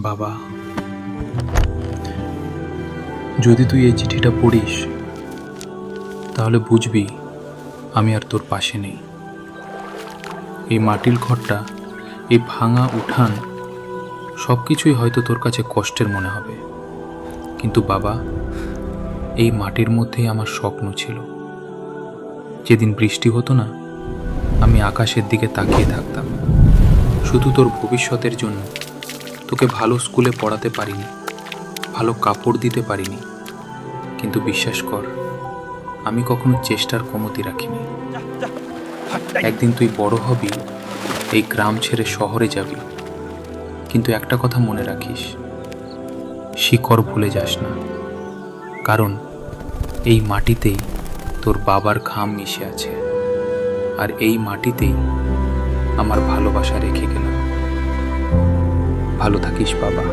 বাবা, যদি তুই এই চিঠিটা পড়িস তাহলে বুঝবি আমি আর তোর পাশে নেই। এই মাটির ঘরটা, এই ভাঙা উঠান, সব কিছুই হয়তো তোর কাছে কষ্টের মনে হবে, কিন্তু বাবা, এই মাটির মধ্যেই আমার স্বপ্ন ছিল। যেদিন বৃষ্টি হতো না, আমি আকাশের দিকে তাকিয়ে থাকতাম, শুধু তোর ভবিষ্যতের জন্য। তোকে ভালো স্কুলে পড়াতে পারিনি, ভালো কাপড় দিতে পারিনি, কিন্তু বিশ্বাস কর, আমি কখনো চেষ্টার কমতি রাখিনি। একদিন তুই বড় হবি, এই গ্রাম ছেড়ে শহরে যাবি, কিন্তু একটা কথা মনে রাখিস, শিকড় ভুলে যাস না, কারণ এই মাটিতেই তোর বাবার ঘাম মিশে আছে, আর এই মাটিতেই আমার ভালোবাসা রেখে গেলাম। ভালো থাকিস বাবা।